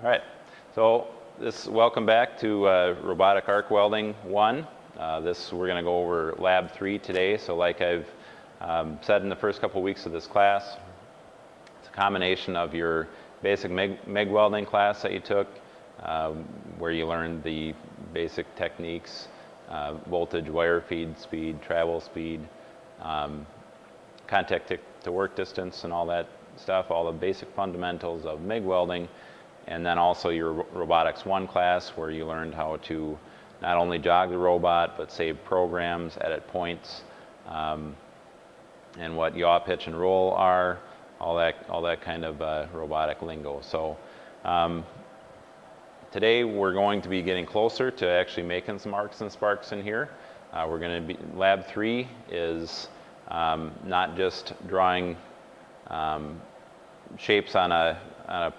All right, so welcome back to Robotic Arc Welding 1. We're going to go over Lab 3 today. So like I've said in the first couple weeks of this class, it's a combination of your basic MIG welding class that you took, where you learned the basic techniques, voltage, wire feed speed, travel speed, contact to work distance and all that stuff, all the basic fundamentals of MIG welding. And then also your Robotics 1 class, where you learned how to not only jog the robot, but save programs, edit points, and what yaw, pitch, and roll are, all that kind of robotic lingo. So today we're going to be getting closer to actually making some arcs and sparks in here. Lab 3 is not just drawing shapes on a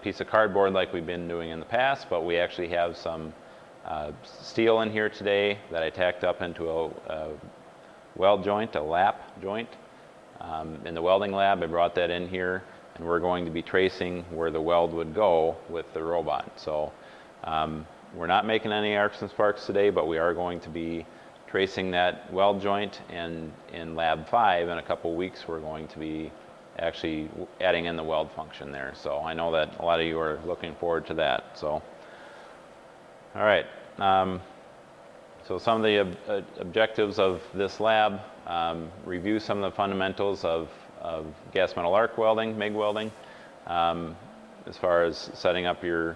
piece of cardboard like we've been doing in the past, but we actually have some steel in here today that I tacked up into a weld joint, a lap joint. In the welding lab, I brought that in here, and we're going to be tracing where the weld would go with the robot. So we're not making any arcs and sparks today, but we are going to be tracing that weld joint, and in Lab 5 in a couple weeks we're going to be actually adding in the weld function there. So I know that a lot of you are looking forward to that. So, all right. So some of the objectives of this lab: review some of the fundamentals of gas metal arc welding, MIG welding, as far as setting up your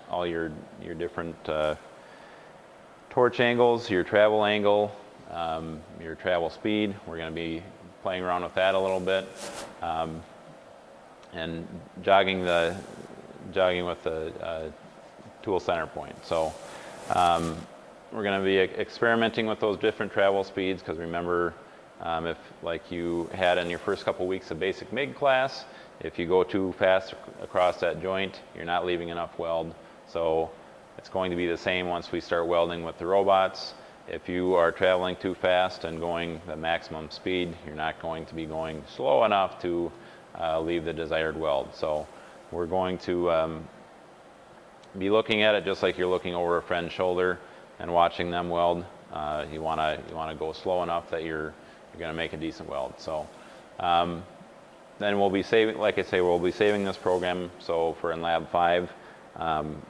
all your different torch angles, your travel angle, your travel speed. We're going to be playing around with that a little bit, and jogging with the tool center point. So we're going to be experimenting with those different travel speeds, because remember, if like you had in your first couple weeks of basic MIG class, if you go too fast across that joint, you're not leaving enough weld. So it's going to be the same once we start welding with the robots. If you are traveling too fast and going the maximum speed, you're not going to be going slow enough to leave the desired weld. So we're going to be looking at it just like you're looking over a friend's shoulder and watching them weld. You want to go slow enough that you're going to make a decent weld. So then we'll be saving, like I say, we'll be saving this program. So for in Lab 5,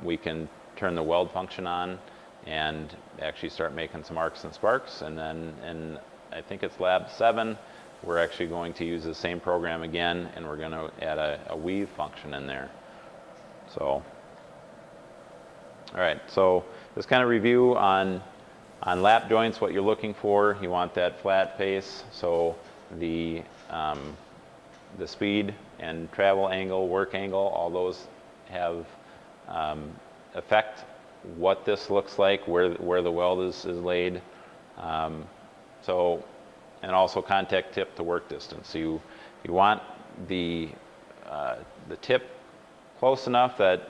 we can turn the weld function on and actually start making some arcs and sparks. And then in, I think it's Lab 7, we're actually going to use the same program again, and we're going to add a weave function in there. So, all right, so just kind of review on lap joints, what you're looking for. You want that flat face, so the speed and travel angle, work angle, all those have affect what this looks like, where the weld is laid. And also contact tip to work distance. So you want the tip close enough that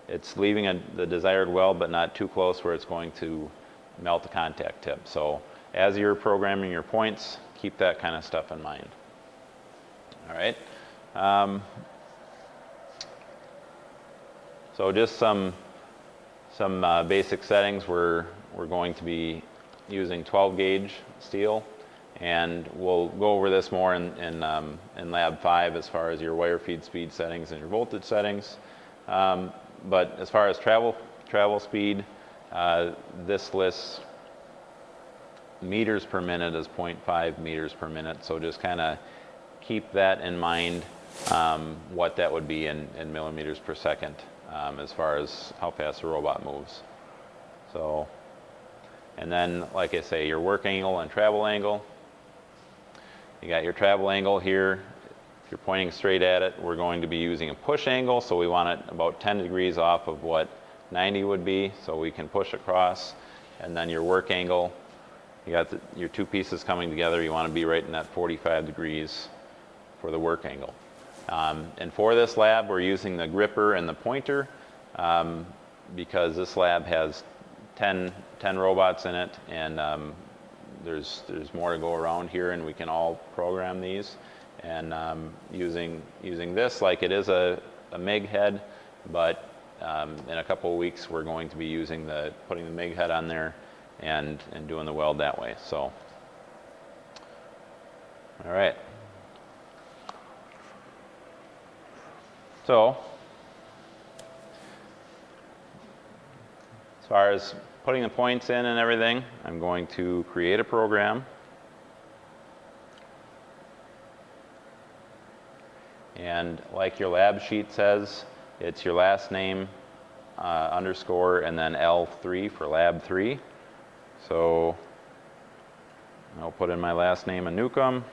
it's leaving the desired weld, but not too close where it's going to melt the contact tip. So as you're programming your points, keep that kind of stuff in mind. All right. So just some basic settings. We're going to be using 12 gauge steel, and we'll go over this more in Lab 5 as far as your wire feed speed settings and your voltage settings. But as far as travel speed, this lists meters per minute as 0.5 meters per minute. So just kind of keep that in mind, what that would be in millimeters per second. As far as how fast the robot moves. So, and then like I say, your work angle and travel angle. You got your travel angle here. If you're pointing straight at it, we're going to be using a push angle, so we want it about 10 degrees off of what 90 would be, so we can push across. And then your work angle, you got your two pieces coming together, you want to be right in that 45 degrees for the work angle. And for this lab, we're using the gripper and the pointer, because this lab has 10 robots in it, and there's more to go around here, and we can all program these. And using this like it is a a MIG head, but in a couple of weeks we're going to be using putting the MIG head on there and doing the weld that way. So, all right. So, as far as putting the points in and everything, I'm going to create a program. And like your lab sheet says, it's your last name, underscore, and then L3 for lab 3. So I'll put in my last name in Newcomb.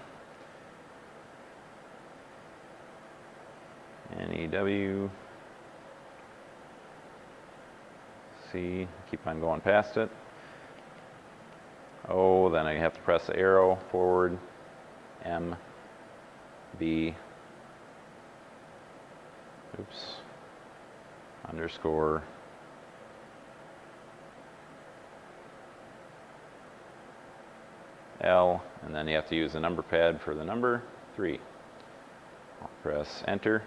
NEW. C, keep on going past it. O, then I have to press the arrow forward. M, B, oops, underscore, L, and then you have to use the number pad for the number 3. I'll press enter.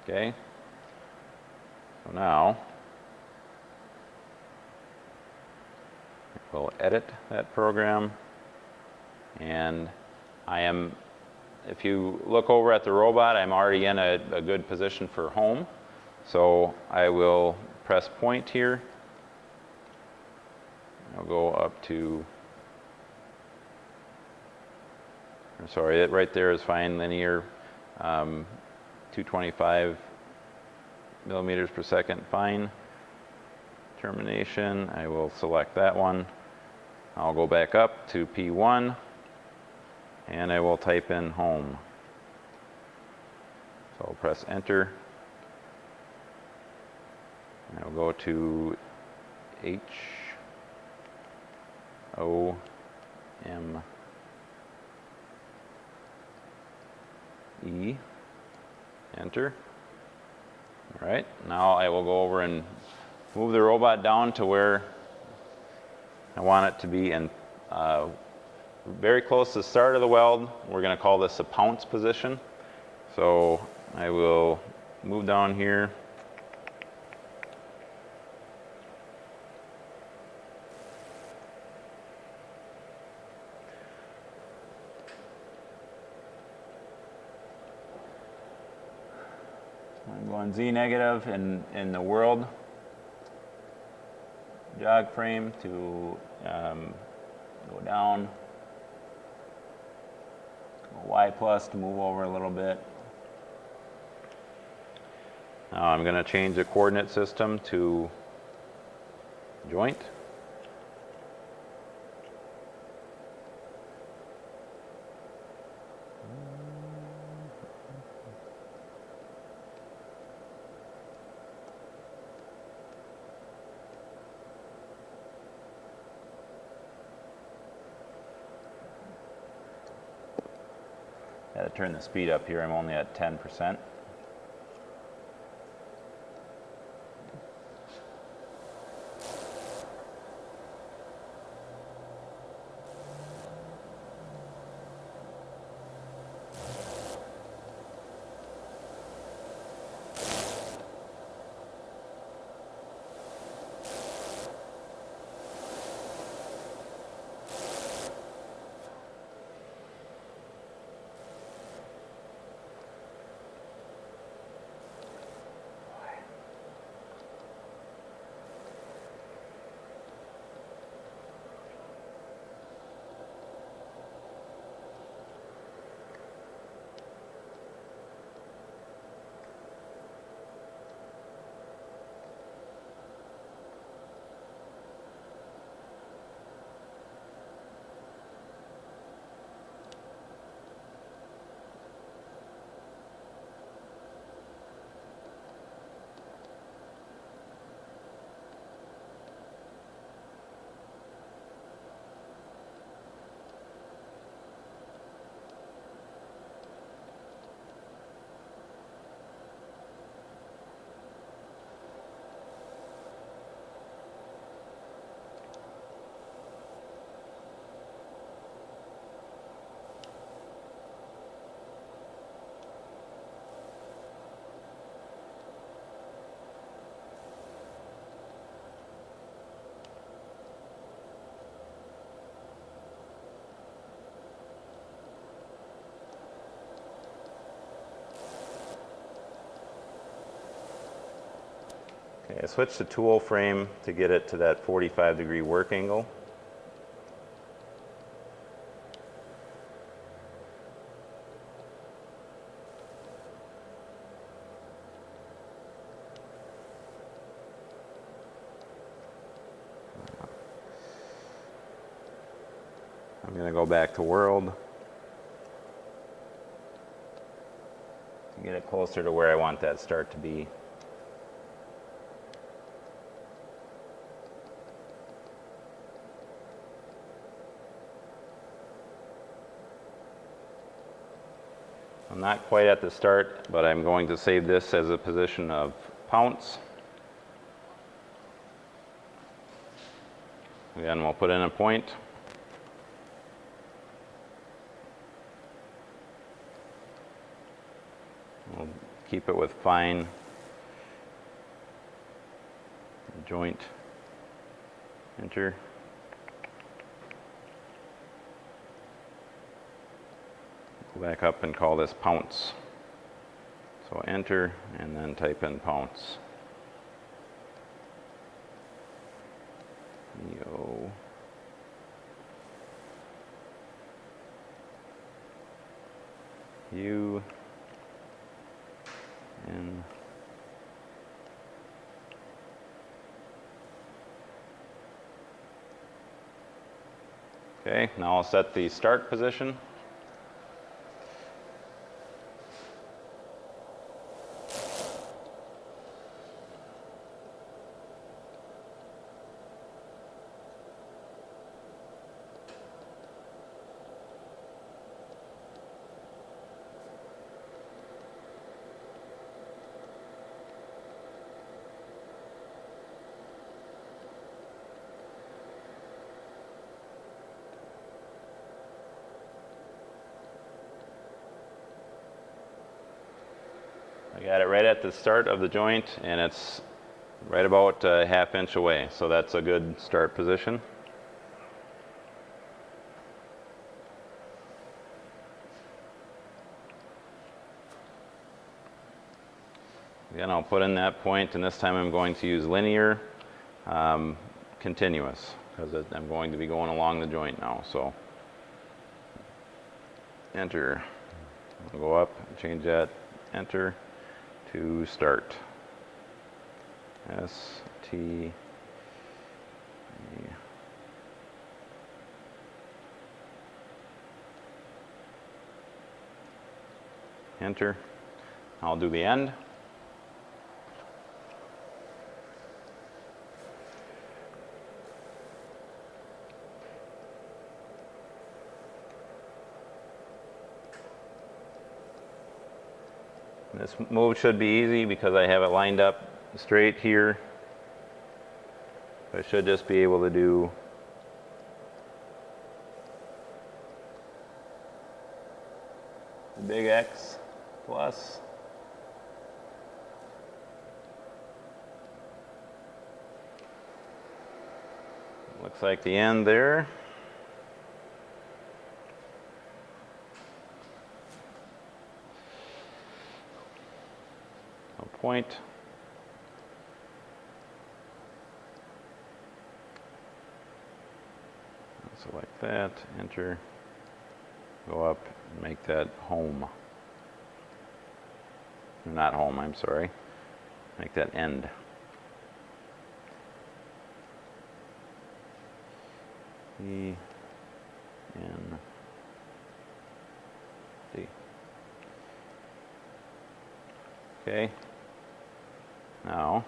Okay. So now we'll edit that program, and if you look over at the robot, I'm already in a good position for home. So I will press point here. I'll go up to, sorry, right there is fine, linear, 225 millimeters per second, fine. Termination, I will select that one. I'll go back up to P1 and I will type in home. So I'll press enter. And I'll go to H O M E, enter. All right, now I will go over and move the robot down to where I want it to be, and very close to the start of the weld. We're going to call this a pounce position. So I will move down here. I'm going Z negative in the world jog frame to go down, go Y plus to move over a little bit. Now I'm going to change the coordinate system to joint. Got to turn the speed up here. I'm only at 10%. Okay, I switched the tool frame to get it to that 45-degree work angle. I'm going to go back to world to get it closer to where I want that start to be. I'm not quite at the start, but I'm going to save this as a position of pounce. Again, we'll put in a point. We'll keep it with fine joint. Enter. Go back up and call this pounce. So enter and then type in pounce. Yo. U. N. Okay, now I'll set the start position. I got it right at the start of the joint, and it's right about a ½ inch away, so that's a good start position. Again, I'll put in that point, and this time I'm going to use linear continuous, because I'm going to be going along the joint now. So enter. I'll go up, change that, enter to start. S, T, E. Enter. I'll do the end. This move should be easy because I have it lined up straight here. I should just be able to do the big X plus. Looks like the end there. Point. Select that, enter, go up, and make that home. Not home, I'm sorry. Make that end. E, N, D. Okay. Now,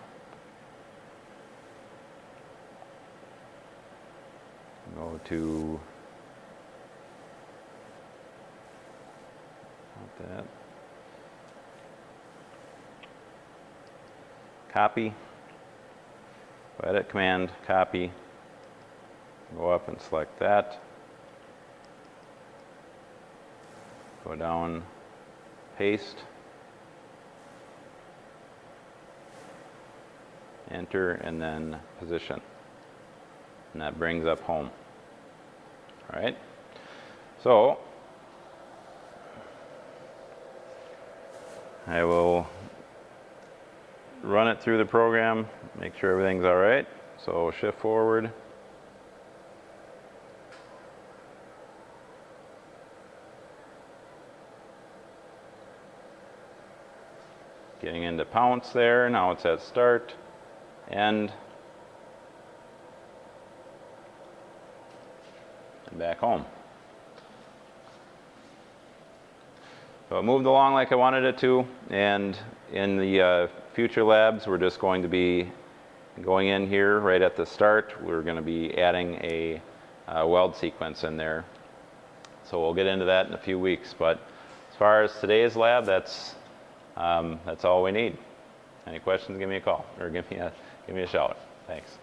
go to that. Copy. Go edit command, copy. Go up and select that. Go down, paste. Enter and then position, and that brings up home. All right, so I will run it through the program, make sure everything's all right. So shift forward. Getting into pounce there, now it's at start, end, and back home. So it moved along like I wanted it to, and in the future labs we're just going to be going in here right at the start. We're going to be adding a weld sequence in there. So we'll get into that in a few weeks, but as far as today's lab, that's all we need. Any questions, give me a call or give me a shout. Thanks.